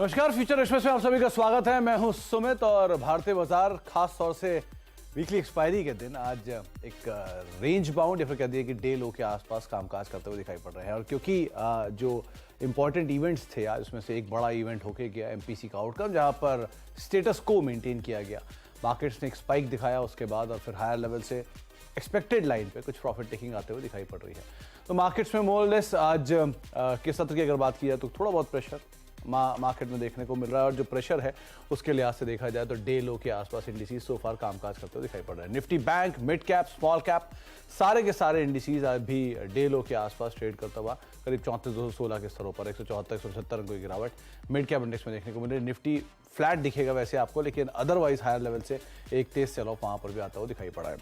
नमस्कार, future express में आप सभी का स्वागत है। मैं हूं सुमित और भारतीय बाजार खास तौर से वीकली एक्सपायरी के दिन आज एक रेंज बाउंड या फिर कह दिए कि डे लो के आसपास कामकाज करते हुए दिखाई पड़ रहे हैं। और क्योंकि जो इंपॉर्टेंट इवेंट्स थे आज, उसमें से एक बड़ा इवेंट होके गया एमपीसी का आउटकम, जहां पर स्टेटस को मेंटेन किया गया। मार्केट्स ने एक स्पाइक दिखाया उसके बाद और फिर हायर लेवल से एक्सपेक्टेड लाइन पे कुछ प्रॉफिट टेकिंग आते हुए दिखाई पड़ रही है। तो मार्केट्स में मोर लेस आज के सत्र की अगर बात की जाए तो थोड़ा बहुत प्रेशर मार्केट में देखने को मिल रहा है। और जो प्रेशर है उसके लिहाज से देखा जाए तो डे लो के आसपास इंडिसेस सो फार कामकाज करते हुए दिखाई पड़ रहे हैं। Nifty bank, mid cap, small cap, सारे के सारे इंडिसेस आज भी डे लो के आसपास ट्रेड करता हुआ करीब 34,216 के स्तरों पर 174 176 अंकों की गिरावट मिड कैप इंडेक्स में देखने को मिल रही है। निफ्टी फ्लैट दिखेगा वैसे आपको, लेकिन अदरवाइज हायर लेवल से एक तेज सेल ऑफ वहां पर भी आता हुआ दिखाई पड़ा है।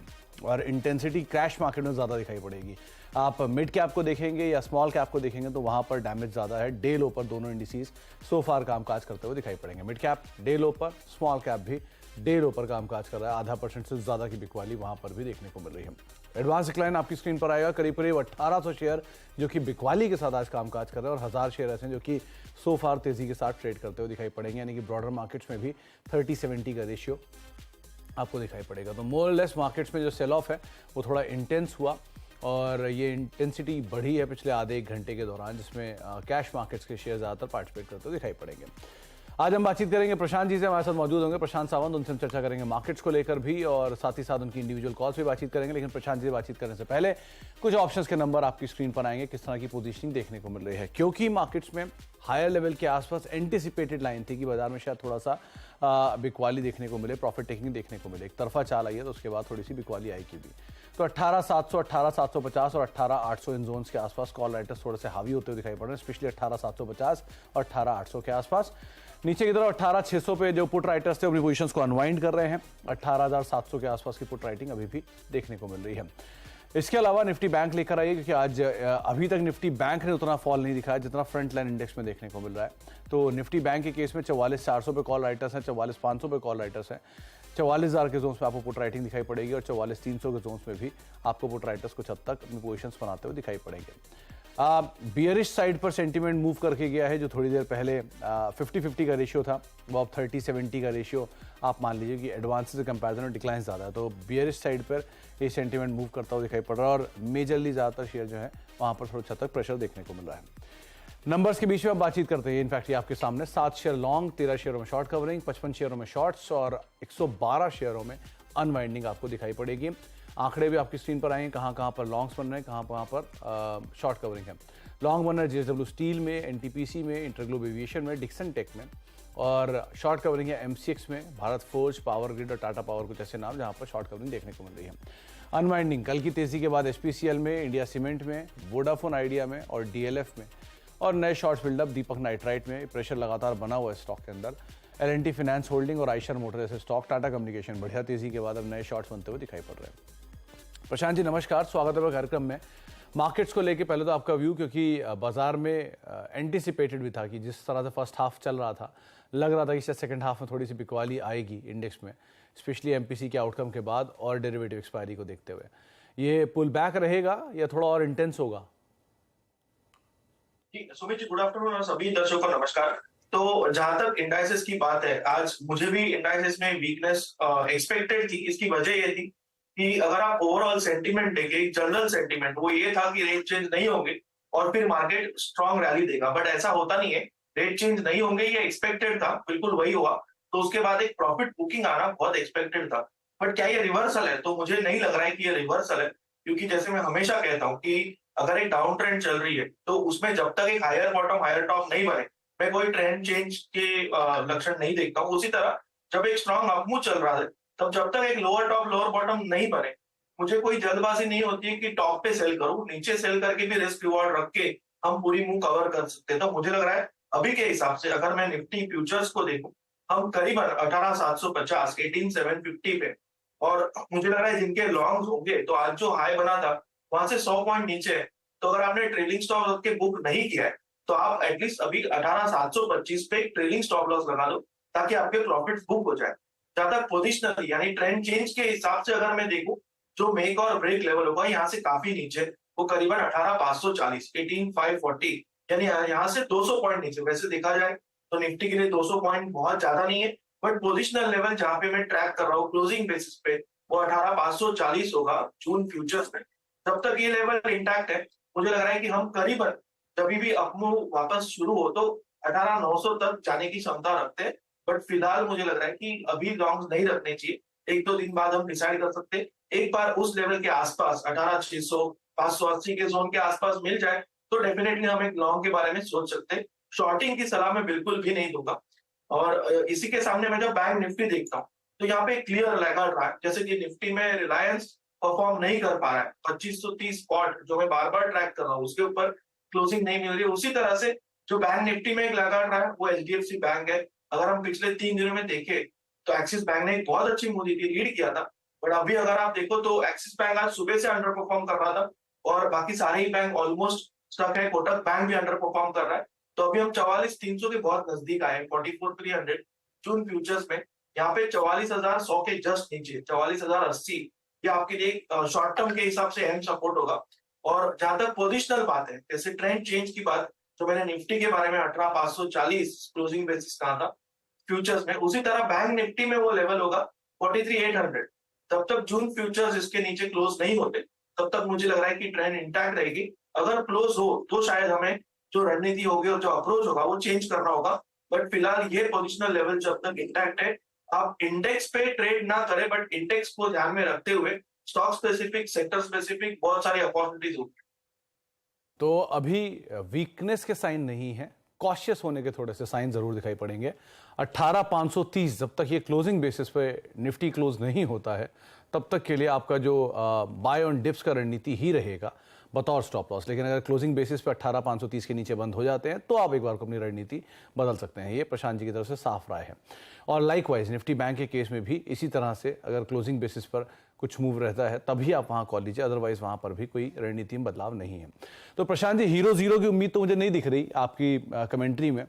और इंटेंसिटी क्रैश मार्केट में ज़्यादा दिखाई पड़ेगी। आप मिड कैप को देखेंगे या स्मॉल कैप को देखेंगे तो वहां पर डैमेज ज़्यादा है। डे लो पर दोनों इंडिसेस सो फार कामकाज करते हुए दिखाई पड़ेंगे। मिड कैप डे लो पर, स्मॉल कैप भी डे लो पर कामकाज कर रहा है। 0.5% से ज़्यादा की बिकवाली वहां पर भी देखने को मिल रही है। एडवांस डिक्लाइन आपकी स्क्रीन पर आएगा, करीब करीब 1800 शेयर जो कि बिकवाली के साथ आज कामकाज कर रहे हैं और 1000 शेयर ऐसे जो कि सो फार तेजी के साथ ट्रेड करते हुए दिखाई पड़ेंगे। यानी कि ब्रॉडर मार्केट्स में भी 30-70 का रेशियो आपको दिखाई पड़ेगा। तो मोर लेस मार्केट्स में जो सेल ऑफ है वो थोड़ा इंटेंस हुआ और ये इंटेंसिटी बढ़ी है पिछले आधे एक घंटे के दौरान, जिसमें कैश मार्केट्स के शेयर ज़्यादातर पार्टिसिपेट करते हुए दिखाई पड़ेंगे। आज हम बातचीत करेंगे, प्रशांत जी से हमारे साथ मौजूद होंगे, प्रशांत सावंत, उनसे हम चर्चा करेंगे मार्केट्स को लेकर भी और साथ ही साथ उनकी इंडिविजुअल कॉल्स भी बातचीत करेंगे। लेकिन प्रशांत जी से बातचीत करने से पहले कुछ ऑप्शंस के नंबर आपकी स्क्रीन पर आएंगे, किस तरह की पोजीशनिंग देखने को मिल रही है। क्योंकि मार्केट्स में हायर लेवल के आसपास एंटिसिपेटेड लाइन थी कि बाजार में शायद थोड़ा सा बिकवाली देखने को मिले, प्रॉफिट टेकिंग देखने को मिले। एक तरफा चाल आई है तो उसके बाद थोड़ी सी बिकवाली आएगी भी। तो 18,700, 18,750 और 18,800 इन जोन्स के आसपास कॉल राइटर्स थोड़े से हावी होते हुए दिखाई पड़ रहे हैं, स्पेशली 18,750 और 18,800 के आसपास। नीचे की तरफ 18,600 पे जो पुट राइटर्स थे अपनी पोजीशंस को अनवाइंड कर रहे हैं। 18,700 के आसपास की पुट राइटिंग अभी भी देखने को मिल रही है। इसके अलावा निफ्टी बैंक लेकर आइए, क्योंकि आज अभी तक निफ्टी बैंक ने उतना फॉल नहीं दिखाया जितना फ्रंट लाइन इंडेक्स में देखने को मिल रहा है। तो निफ्टी बैंक के केस में 44,400 पे कॉल राइटर्स हैं, 44,500 पे कॉल राइटर्स हैं। 44,000 के जोन्स में आपको पुट राइटिंग दिखाई पड़ेगी और 44,300 के जोन्स में भी आपको पुट राइटर्स कुछ हद तक अपनी पोजीशंस बनाते हुए दिखाई पड़ेंगे। बियरिश साइड पर सेंटीमेंट मूव करके गया है, जो थोड़ी देर पहले 50-50 का रेशियो था वो अब 30-70 का रेशियो आप मान लीजिए कि एडवांस से कंपैरिजन में डिक्लाइन ज़्यादा है। तो बियरिश साइड पर ये सेंटीमेंट मूव करता हुआ दिखाई पड़ रहा है और मेजरली ज़्यादातर शेयर जो है वहाँ पर थोड़ा हद तक प्रेशर देखने को मिल रहा है। नंबर्स के बीच में आप बातचीत करते हैं। इनफैक्ट ये आपके सामने 7 शेयर लॉन्ग, 13 शेयरों में शॉर्ट कवरिंग, 55 शेयरों में शॉर्ट्स और 112 शेयरों में अनवाइंडिंग आपको दिखाई पड़ेगी। आंकड़े भी आपकी स्क्रीन पर आएंगे, कहाँ पर लॉन्ग्स बन रहे हैं, कहाँ पर शॉर्ट कवरिंग है। लॉन्ग बन रहा है जेएसडब्ल्यू स्टील में, एनटीपीसी में, इंटरग्लोब एविएशन में, डिक्सन टेक में, और शॉर्ट कवरिंग है एमसीएक्स में, भारत फोर्ज, पावर ग्रिड और टाटा पावर, कुछ ऐसे नाम जहाँ पर शॉर्ट कवरिंग देखने को मिल रही है। अनवाइंडिंग कल की तेजी के बाद एचपीसीएल में, इंडिया सीमेंट में, वोडाफोन आइडिया में और डीएलएफ में, और नए शॉर्ट्स बिल्डअप दीपक नाइट्राइट में। प्रेशर लगातार बना हुआ है स्टॉक के अंदर। एल&टी फाइनेंस होल्डिंग और आयशर मोटर जैसे स्टॉक, टाटा कम्युनिकेशन बढ़िया तेजी के बाद अब नए शॉर्ट्स बनते हुए दिखाई पड़ रहे हैं। प्रशांत जी नमस्कार, स्वागत है कार्यक्रम में। मार्केट्स को लेके पहले तो आपका व्यू, क्योंकि बाजार में एंटिसिपेटेड भी था कि जिस तरह से फर्स्ट हाफ चल रहा था, लग रहा था कि शायद सेकंड हाफ में थोड़ी सी बिकवाली आएगी इंडेक्स में, स्पेशली एमपीसी के आउटकम के बाद और डेरिवेटिव एक्सपायरी को देखते हुए। ये पुल बैक रहेगा या थोड़ा और इंटेंस होगा? सुमित जी, गुड आफ्टरनून और सभी दर्शकों को नमस्कार। तो जहां तक इंडाइसेस की बात है, आज मुझे भी इंडाइसेस में वीकनेस एक्सपेक्टेड थी। इसकी वजह ये थी कि अगर आप ओवरऑल सेंटीमेंट देखें, जनरल सेंटीमेंट वो ये था कि रेट चेंज नहीं होंगे और फिर मार्केट स्ट्रॉन्ग रैली देगा, बट ऐसा होता नहीं है। रेट चेंज नहीं होंगे ये एक्सपेक्टेड था, बिल्कुल वही हुआ। तो उसके बाद एक प्रॉफिट बुकिंग आना बहुत एक्सपेक्टेड था। बट क्या ये रिवर्सल है? तो मुझे नहीं लग रहा है कि ये रिवर्सल है, क्योंकि जैसे मैं हमेशा कहता हूँ कि अगर एक डाउन ट्रेंड चल रही है तो उसमें जब तक एक हायर बॉटम हायर टॉप नहीं बने, मैं कोई ट्रेंड चेंज के लक्षण नहीं देखता हूँ। उसी तरह जब एक स्ट्रॉन्ग अपमूव चल रहा है, तब जब तक एक लोअर टॉप लोअर बॉटम नहीं बने, मुझे कोई जल्दबाजी नहीं होती है कि टॉप पे सेल करूं, नीचे सेल करके भी रिस्क रिवॉर्ड रख के हम पूरी मुंह कवर कर सकते हैं। तो मुझे लग रहा है अभी के हिसाब से अगर मैं निफ्टी फ्यूचर्स को देखूं, हम करीबन 18,750, 18,750 पे, और मुझे लग रहा है जिनके लॉन्ग होंगे, तो आज जो हाई बना था वहां से 100 पॉइंट नीचे है। तो अगर आपने ट्रेलिंग स्टॉप लॉस के बुक नहीं किया है तो आप एटलीस्ट अभी 18,725 पे ट्रेलिंग स्टॉप लॉस लगा दो, ताकि आपके प्रॉफिट्स बुक हो जाए। जहां तक पोजिशनली यानी ट्रेंड चेंज के हिसाब से अगर मैं देखूं, जो मेक और ब्रेक लेवल होगा यहाँ से काफी नीचे, वो करीबन 18,540, 18,540, यानी यहाँ से 200 पॉइंट नीचे। वैसे देखा जाए तो निफ्टी के लिए 200 पॉइंट बहुत ज्यादा नहीं है, बट पोजिशनल लेवल जहां पे मैं ट्रैक कर रहा हूँ क्लोजिंग बेसिस पे वो 18,540 होगा जून फ्यूचर्स में। जब तक ये लेवल इंटैक्ट है, मुझे लग रहा है कि हम करीबन जब भी अपमूव वापस शुरू हो तो 18,900 तक जाने की क्षमता रखते हैं। बट फिलहाल मुझे लग रहा है कि अभी लॉन्ग्स नहीं रखने चाहिए, 1-2 दिन बाद हम डिसाइड कर सकते हैं। एक बार उस लेवल के आसपास 18,600 580 के जोन के आसपास मिल जाए तो डेफिनेटली हम एक लॉन्ग के बारे में सोच सकते हैं। शॉर्टिंग की सलाह मैं बिल्कुल भी नहीं दूंगा। और इसी के सामने मैं जब बैंक निफ्टी देखता हूँ तो यहाँ पे क्लियर लैगर्ड रहा है, जैसे कि निफ्टी में रिलायंस परफॉर्म नहीं कर पा रहा है, 2530 स्पॉट जो मैं बार बार ट्रैक कर रहा हूँ उसके ऊपर क्लोजिंग नहीं मिल रही है। उसी तरह से जो बैंक निफ्टी में एक लैगर्ड रहा है वो एचडीएफसी बैंक है। अगर हम पिछले 3 दिनों में देखें तो एक्सिस बैंक ने एक बहुत अच्छी मूवी थी, लीड किया था। बट अभी अगर आप देखो तो एक्सिस बैंक आज सुबह से अंडर परफॉर्म कर रहा था और बाकी सारे ही बैंक ऑलमोस्ट स्टक है। कोटक बैंक भी अंडर परफॉर्म कर रहा है। तो अभी हम 44,300 के बहुत नजदीक आए, 44,300 जून फ्यूचर्स में। यहाँ पे 44,100 के जस्ट नीचे 44,080 ये आपके लिए शॉर्ट टर्म के हिसाब से अहम सपोर्ट होगा। और जहां तक पोजिशनल बात है, जैसे ट्रेंड चेंज की बात जो मैंने निफ्टी के बारे में 18,540 क्लोजिंग बेसिस कहा था फ्यूचर्स में, उसी तरह बैंक निफ्टी में वो लेवल होगा 43,800। तब तक जून फ्यूचर्स इसके नीचे क्लोज नहीं होते, तब तक मुझे लग रहा है कि ट्रेंड इंटैक्ट रहेगी। अगर क्लोज हो तो शायद हमें जो रणनीति होगी और जो अप्रोच होगा वो चेंज करना होगा। बट फिलहाल ये पोजिशनल लेवल जब तक इंटैक्ट है, आप इंडेक्स पे ट्रेड ना करें, बट इंडेक्स को ध्यान में रखते हुए स्टॉक स्पेसिफिक, सेक्टर स्पेसिफिक बहुत सारी अपॉर्चुनिटीज होगी। तो अभी वीकनेस के साइन नहीं है, कॉशियस होने के थोड़े से साइन जरूर दिखाई पड़ेंगे। 18,530 जब तक ये क्लोजिंग बेसिस पे निफ्टी क्लोज नहीं होता है तब तक के लिए आपका जो बाय ऑन डिप्स का रणनीति ही रहेगा बतौर स्टॉप लॉस। लेकिन अगर क्लोजिंग बेसिस पे 18,530 के नीचे बंद हो जाते हैं तो आप एक बार को अपनी रणनीति बदल सकते हैं। ये प्रशांत जी की तरफ से साफ राय है। और लाइकवाइज निफ्टी बैंक के केस में भी इसी तरह से अगर क्लोजिंग बेसिस पर कुछ मूव रहता है तभी आप वहां कॉल लीजिए, अदरवाइज वहां पर भी कोई रणनीति में बदलाव नहीं है। तो प्रशांत जी, हीरो जीरो की उम्मीद तो मुझे नहीं दिख रही आपकी कमेंट्री में,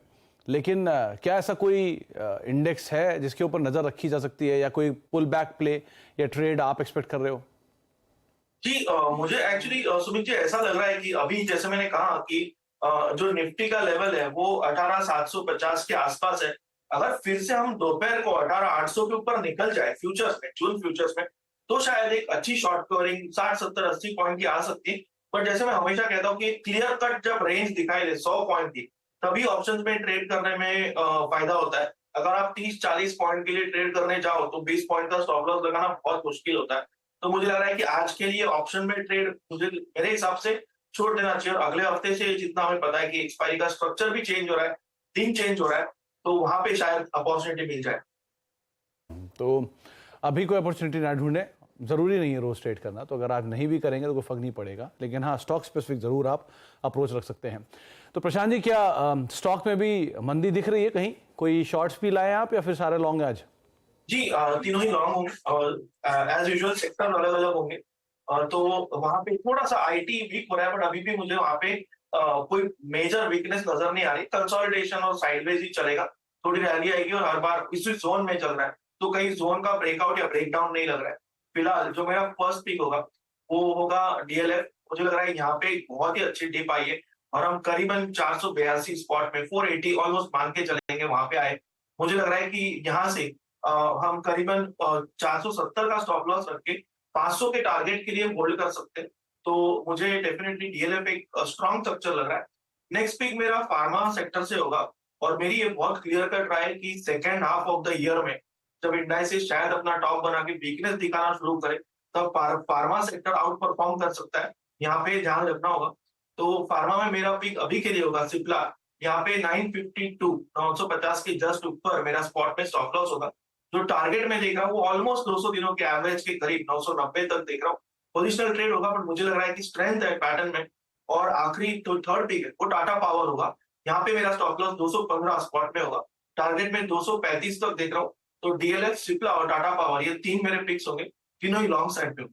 लेकिन क्या ऐसा कोई इंडेक्स है जिसके ऊपर नजर रखी जा सकती है या कोई पुल बैक प्ले या ट्रेड आप एक्सपेक्ट कर रहे हो? जी, मुझे एक्चुअली सुमित जी ऐसा लग रहा है कि अभी जैसे मैंने कहा कि जो निफ्टी का लेवल है वो 18,750 के आसपास है। अगर फिर से हम दोपहर को 18,800 के ऊपर निकल जाए फ्यूचर्स में, जून फ्यूचर्स में, तो शायद एक अच्छी शॉर्ट कवरिंग 60, 70, 80 पॉइंट की आ सकती है। पर जैसे मैं हमेशा कहता हूँ कि क्लियर कट जब रेंज दिखाई दे 100 पॉइंट की, तभी ऑप्शंस में ट्रेड करने में फायदा होता है। अगर आप 30-40 पॉइंट के लिए ट्रेड करने जाओ तो 20 पॉइंट का स्टॉप लॉस लगाना बहुत मुश्किल होता है। तो मुझे लग रहा है कि आज के लिए ऑप्शन में ट्रेड मुझे मेरे हिसाब से छोड़ देना चाहिए। और अगले हफ्ते से जितना हमें पता है कि एक्सपायरी का स्ट्रक्चर भी चेंज हो रहा है, दिन चेंज हो रहा है, तो वहां पे शायद अपॉर्चुनिटी मिल जाए। तो अभी कोई अपॉर्चुनिटी ना ढूंढे, जरूरी नहीं है रोज ट्रेड करना, तो अगर आप नहीं भी करेंगे तो कोई फर्क नहीं पड़ेगा, लेकिन हाँ स्टॉक स्पेसिफिक जरूर आप अप्रोच रख सकते हैं। तो प्रशांत जी, क्या स्टॉक में भी मंदी दिख रही है? कहीं कोई शॉर्ट्स भी लाए आप या फिर सारे लॉन्ग आज? जी, तीनों ही लॉन्ग होंगे और एज यूजुअल सेक्टर अलग अलग होंगे। तो वहां पे थोड़ा सा आईटी वीक हो रहा है, बट अभी भी मुझे वहां पे कोई मेजर वीकनेस नजर नहीं आ रही। कंसोलिडेशन और साइडवेज ही चलेगा, थोड़ी रैली आएगी और हर बार इसी जोन में चल रहा है, तो कहीं जोन का ब्रेकआउट या ब्रेकडाउन नहीं लग रहा है। फिलहाल जो मेरा फर्स्ट पिक होगा वो होगा डीएलएफ। मुझे लग रहा है यहाँ पे बहुत ही अच्छी डिप आई है और हम करीबन 482 स्पॉट में 480 ऑलमोस्ट मान के चलेंगे वहां पे आए। मुझे लग रहा है कि यहाँ से हम करीबन 470 का स्टॉप लॉस रख के 500 के टारगेट के लिए होल्ड कर सकते हैं। तो मुझे डेफिनेटली डीएलएफ एक स्ट्रॉन्ग स्ट्रक्चर लग रहा है। नेक्स्ट पिक मेरा फार्मा सेक्टर से होगा और मेरी ये बहुत क्लियर कट रहा है कि second half of the year में जब इंडाइसेस शायद अपना टॉप बना के वीकनेस दिखाना शुरू करे तब फार्मा सेक्टर आउट परफॉर्म कर सकता है। यहाँ पे ध्यान रखना होगा। तो फार्मा में मेरा पिक अभी के लिए होगा सिप्ला। यहाँ पे 950 के जस्ट ऊपर मेरा स्पॉट में स्टॉप लॉस होगा। जो टारगेट में देख रहा हूँ वो ऑलमोस्ट 200 दिनों के एवरेज के करीब 990 तक देख रहा हूँ। पोजिशनल ट्रेड होगा, बट मुझे लग रहा है कि स्ट्रेंथ है पैटर्न में। और आखिरी तो थर्ड पिक है वो टाटा पावर होगा। यहाँ पे मेरा स्टॉप लॉस 215 स्पॉट में होगा, टारगेट में 235 तक देख रहा हूँ। तो डीएलएफ, सिप्ला और टाटा पावर ये तीन मेरे पिक्स होंगे, तीनों ही लॉन्ग साइड पे।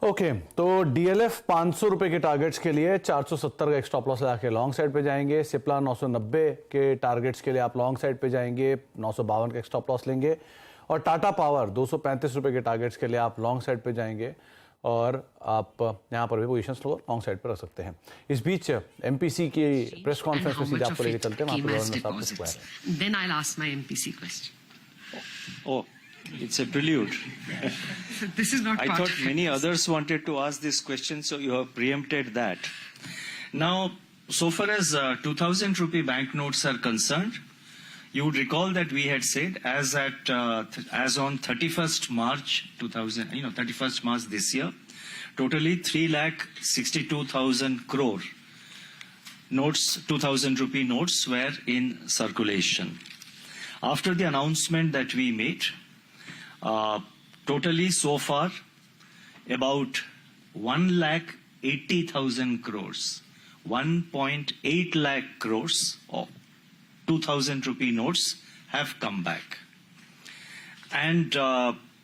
ओके, तो डीएलएफ 500 रुपए के टारगेट्स के लिए 470 का एक स्टॉप लॉस लगा के लॉन्ग साइड पे जाएंगे। सिप्ला 990 के टारगेट्स के लिए आप लॉन्ग साइड पे जाएंगे, 952 का एक स्टॉप लॉस लेंगे। और टाटा पावर 235 रुपए के टारगेट्स के लिए आप लॉन्ग साइड पे जाएंगे, और आप यहाँ पर भी पोजीशन लो लॉन्ग साइड पर रख सकते हैं। इस बीच एमपीसी की प्रेस कॉन्फ्रेंस में सीधे आपको लेके चलते हैं, वहाँ पर गवर्नर साहब कुछ हुआ है। Then I'll ask my MPC question. Oh, it's a prelude. This is not I part thought of many it. others wanted to ask this question, so you have preempted that. Now, so far as 2,000 rupee banknotes are concerned, you would recall that we had said as on 31st March 31st March this year, totally 3,62,000 crore notes, 2,000 rupee notes were in circulation. After the announcement that we made, totally so far about 1,80,000 crores, 1.8 lakh crores of 2,000 rupee notes have come back. And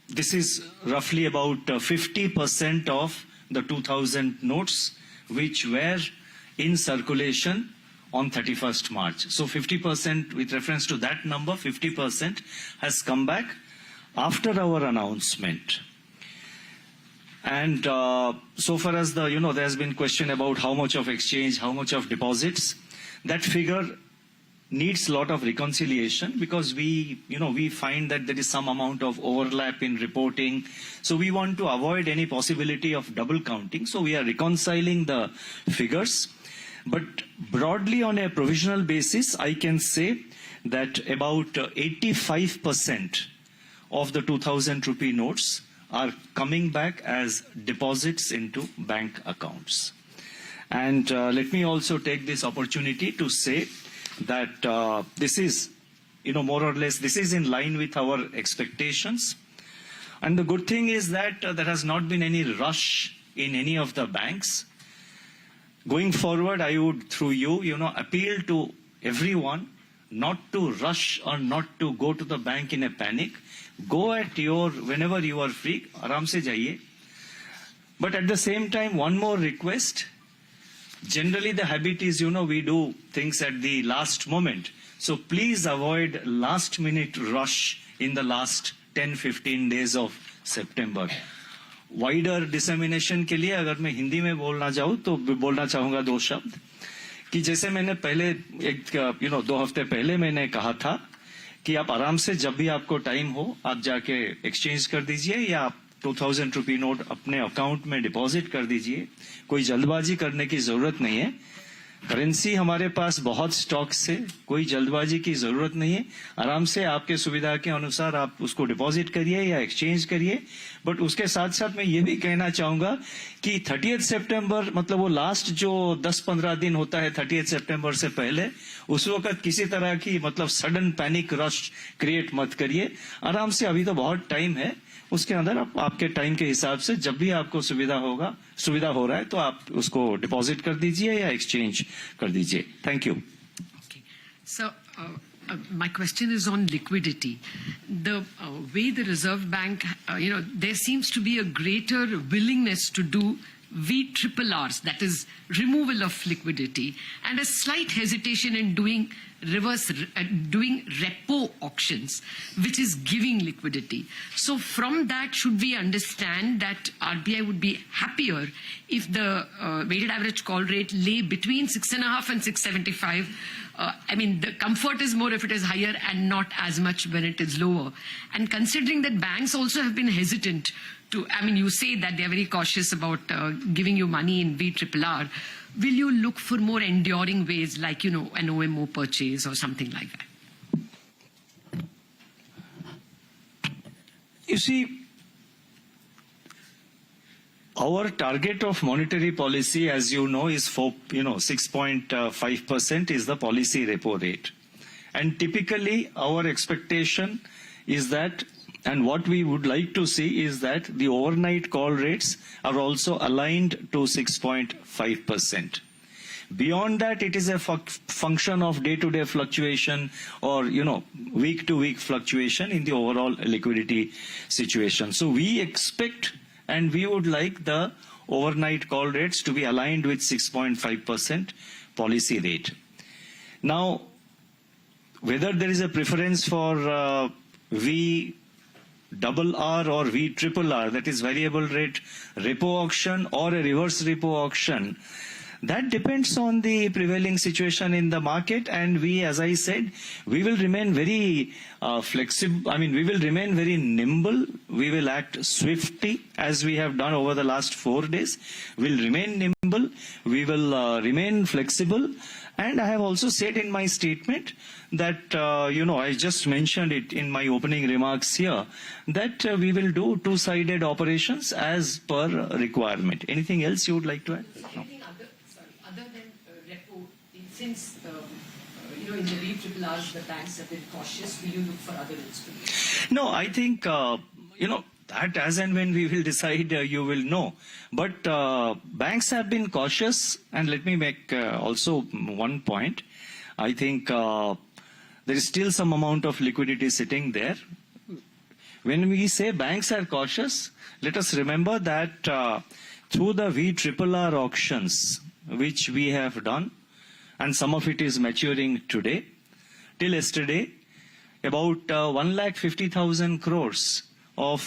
this is roughly about 50% of the 2,000 notes which were in circulation on 31st March. So 50%, with reference to that number, 50% has come back after our announcement. And so far as there has been question about how much of exchange, how much of deposits, that figure needs a lot of reconciliation because we find that there is some amount of overlap in reporting. So we want to avoid any possibility of double counting. So we are reconciling the figures. But broadly on a provisional basis, I can say that about 85% of the 2,000 rupee notes are coming back as deposits into bank accounts. And let me also take this opportunity to say that this is, more or less, this is in line with our expectations. And the good thing is that there has not been any rush in any of the banks. Going forward, I would, through you, appeal to everyone not to rush or not to go to the bank in a panic. Go at whenever you are free, आराम से जाइए. But at the same time, one more request. Generally, the habit is, we do things at the last moment. So please avoid last-minute rush in the last 10-15 days of September. Wider dissemination के लिए अगर मैं हिंदी में बोलना चाहूँ तो बोलना चाहूंगा दो शब्द कि जैसे मैंने पहले 2 हफ्ते पहले मैंने कहा था कि आप आराम से जब भी आपको टाइम हो आप जाके एक्सचेंज कर दीजिए या आप 2,000 रुपी नोट अपने अकाउंट में डिपॉजिट कर दीजिए. कोई जल्दबाजी करने की जरूरत नहीं है. करेंसी हमारे पास बहुत स्टॉक से, कोई जल्दबाजी की जरूरत नहीं है. आराम से आपके सुविधा के अनुसार आप उसको डिपॉजिट करिए या एक्सचेंज करिए. बट उसके साथ साथ मैं ये भी कहना चाहूंगा कि 30 सितंबर मतलब वो लास्ट जो 10-15 दिन होता है 30 सितंबर से पहले, उस वक्त किसी तरह की मतलब सडन पैनिक रश क्रिएट मत करिए. आराम से, अभी तो बहुत टाइम है, उसके अंदर आप आपके टाइम के हिसाब से जब भी आपको सुविधा हो रहा है तो आप उसको डिपॉजिट कर दीजिए या एक्सचेंज कर दीजिए. Thank you. So, my question is on liquidity. The way the Reserve Bank, there seems to be a greater willingness to do VRRs, that is removal of liquidity, and a slight hesitation in doing repo auctions, which is giving liquidity. So from that, should we understand that RBI would be happier if the weighted average call rate lay between 6.5 and 6.75? The comfort is more if it is higher and not as much when it is lower. And considering that banks also have been hesitant to, you say that they are very cautious about giving you money in VRRR. Will you look for more enduring ways like, an OMO purchase or something like that? You see, our target of monetary policy, as you know, is 6.5% is the policy repo rate. And typically our expectation is that, and what we would like to see is that the overnight call rates are also aligned to 6.5%. Beyond that, it is a function of day-to-day fluctuation or, week-to-week fluctuation in the overall liquidity situation. So we expect and we would like the overnight call rates to be aligned with 6.5% policy rate. Now, whether there is a preference for RRR or VRRR, that is variable rate repo auction or a reverse repo auction, that depends on the prevailing situation in the market, and we, as I said, we will remain very flexible. I mean, we will remain very nimble. We will act swiftly as we have done over the last 4 days. We'll remain nimble. We will remain flexible. And I have also said in my statement that, I just mentioned it in my opening remarks here, that we will do two-sided operations as per requirement. Anything else you would like to add? No. Other than repo, since in the RRRs the banks have been cautious, will you look for other instruments? No, I think that as and when we will decide, you will know. But banks have been cautious, and let me make also one point. I think there is still some amount of liquidity sitting there. When we say banks are cautious, let us remember that through the VRRR auctions, which we have done, and some of it is maturing today, till yesterday, about 1,50,000 crores of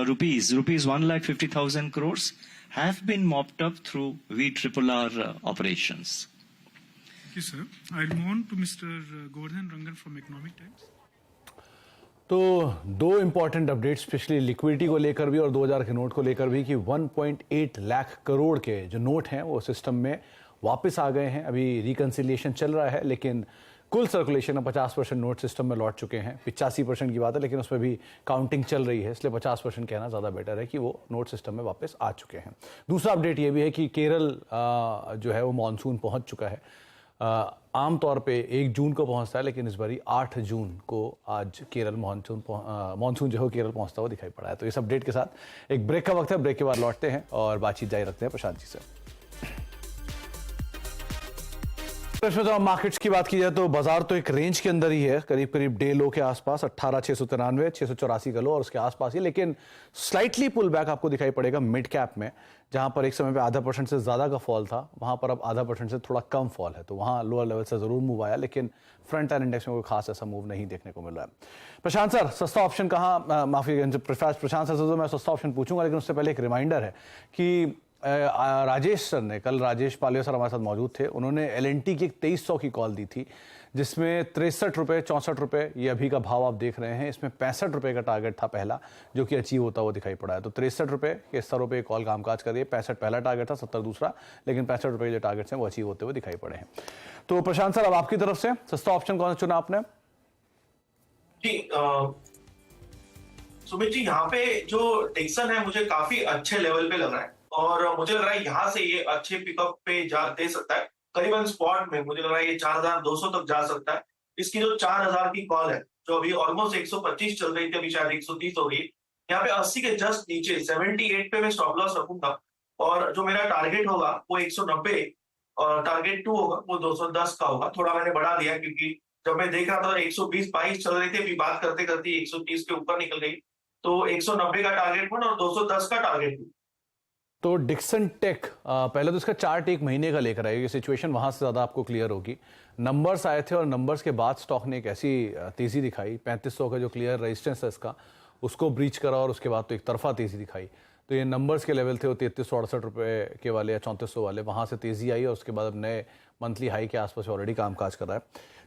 rupees 1,50,000 crores have been mopped up through VRRR operations. Thank you, sir. I'll move on to Mr. Govardhan Rangan from Economic Times. तो दो important updates पिछली liquidity को लेकर भी और 2000 के note को लेकर भी कि 1.8 लाख करोड़ के जो नोट हैं वो सिस्टम में वापस आ गए हैं। अभी रिकंसिलिएशन चल रहा है, लेकिन कुल सर्कुलेशन में 50% नोट सिस्टम में लौट चुके हैं। 85% की बात है, लेकिन उसमें भी काउंटिंग चल रही है, इसलिए 50% कहना ज़्यादा बेटर है कि वो नोट सिस्टम में वापस आ चुके हैं। दूसरा अपडेट ये भी है कि केरल जो है वो मानसून पहुंच चुका है। आमतौर पे 1 जून को पहुंचता है, लेकिन इस बारी 8 जून को आज केरल मानसून जो है केरल पहुंचता हुआ दिखाई पड़ा है। तो इस अपडेट के साथ एक ब्रेक का वक्त है, ब्रेक के बाद लौटते हैं और बातचीत जारी रखते हैं प्रशांत जी से। मार्केट्स की बात की जाए तो बाजार तो एक रेंज के अंदर ही है, करीब करीब डे लो के आसपास 18,693 684 का लो और उसके आसपास ही, लेकिन स्लाइटली पुल बैक आपको दिखाई पड़ेगा मिड कैप में, जहां पर एक समय पे 0.5% से ज्यादा का फॉल था, वहां पर अब 0.5% से थोड़ा कम फॉल है। तो वहां लोअर लेवल से जरूर मूव आया, लेकिन फ्रंट एंड इंडेक्स में कोई खास ऐसा मूव नहीं देखने को मिल रहा है। प्रशांत सर, सस्ता ऑप्शन कहाँ, माफी प्रशांत सर से मैं सस्ता ऑप्शन पूछूंगा, लेकिन उससे पहले एक रिमाइंडर है कि राजेश सर ने कल, राजेश पालिया सर हमारे साथ मौजूद थे, उन्होंने LNT की 2300 की कॉल दी थी, जिसमें 63 रुपये 64 रुपये ये अभी का भाव आप देख रहे हैं। इसमें 65 रुपये का टारगेट था पहला, जो कि अचीव होता हुआ दिखाई पड़ा है। तो 63 रुपये के स्तरों पे कॉल कामकाज कर रही है। 65 पहला टारगेट था, 70 दूसरा, लेकिन 65 रुपये के जो टारगेट्स हैं वो अचीव होते हुए दिखाई पड़े हैं। तो प्रशांत सर, अब आपकी तरफ से सस्ता ऑप्शन कौन सा चुना आपने? जी सुमित जी, यहाँ पे जो डिक्सन है मुझे काफी अच्छे लेवल पे लग रहा है, और मुझे लग रहा है यहाँ से ये अच्छे पिकअप पे जा दे सकता है। करीबन स्पॉट में मुझे लग रहा है ये 4,200 तक जा सकता है। इसकी जो 4,000 की कॉल है, जो अभी ऑलमोस्ट 125 चल रही थी, अभी शायद 130 हो गई, यहाँ पे 80 के जस्ट नीचे 78 पे मैं स्टॉप लॉस रखूंगा, और जो मेरा टारगेट होगा वो 190 और टारगेट 2 होगा वो 210 का होगा। थोड़ा मैंने बढ़ा दिया, क्योंकि जब मैं देख रहा था 120-22 चल रही थी, अभी बात करते करते 130 के ऊपर निकल गई, तो 190 का टारगेट और 210 का टारगेट। तो डिक्सन टेक, पहले तो इसका चार्ट 1 महीने का लेकर आएगी, सिचुएशन वहां से ज्यादा आपको क्लियर होगी। नंबर्स आए थे और नंबर्स के बाद स्टॉक ने एक ऐसी तेजी दिखाई, 3500 का जो क्लियर रेजिस्टेंस है इसका, उसको ब्रीच करा और उसके बाद तो एक तरफा तेजी दिखाई। तो ये नंबर्स के लेवल थे वो 3368 रुपये के वाले या 3400 वाले, वहां से तेजी आई और उसके बाद अब नए मंथली हाई के आसपास ऑलरेडी कामकाज कर रहा है।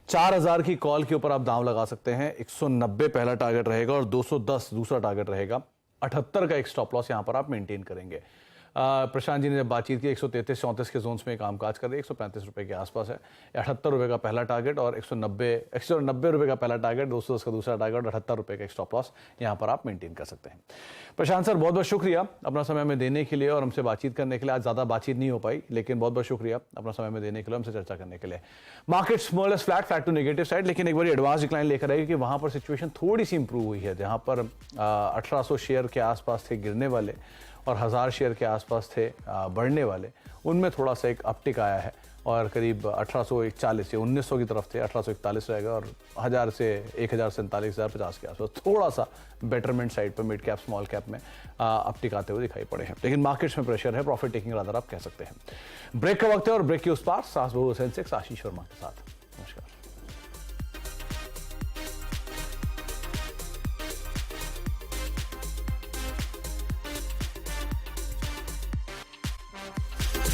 4000 की कॉल के ऊपर आप दांव लगा सकते हैं। 190 पहला टारगेट रहेगा और 210 दूसरा टारगेट रहेगा। 78 का एक स्टॉप लॉस यहाँ पर आप मेंटेन करेंगे। प्रशांत जी ने जब बातचीत की 133-34 के जोन्स में कामकाज कर रहे, 135 रुपये के आसपास है। 78 रुपये का पहला टारगेट और 190 रुपये का पहला टारगेट, 210 का दूसरा टारगेट और 78 रुपये का एक स्टॉप लॉस यहाँ पर आप मेंटेन कर सकते हैं। प्रशांत सर, बहुत बहुत शुक्रिया अपना समय में देने के लिए और हमसे बातचीत करने के लिए। आज ज़्यादा बातचीत नहीं हो पाई, लेकिन बहुत बहुत शुक्रिया अपना समय में देने के लिए, हमसे चर्चा करने के लिए। Markets more less flat to negative side, लेकिन एक बार एडवांस डिक्लाइन लेकर आएगी कि वहाँ पर सिचुएशन थोड़ी सी इंप्रूव हुई है, जहाँ पर 1800 शेयर के आसपास थे गिरने वाले और 1000 शेयर के आसपास थे बढ़ने वाले, उनमें थोड़ा सा एक अपटिक आया है और करीब 1841 या 1900 की तरफ थे, 1841 रहेगा और 1000 से 1047,050 के आसपास थोड़ा सा बेटरमेंट साइड पर मिड कैप स्मॉल कैप में अपटिक आते हुए दिखाई पड़े हैं। लेकिन मार्केट्स में प्रेशर है, प्रॉफिट टेकिंग रादर आप कह सकते हैं। ब्रेक का वक्त है और ब्रेक के उस पार सास बहु सेंसेक्स आशीष वर्मा के साथ।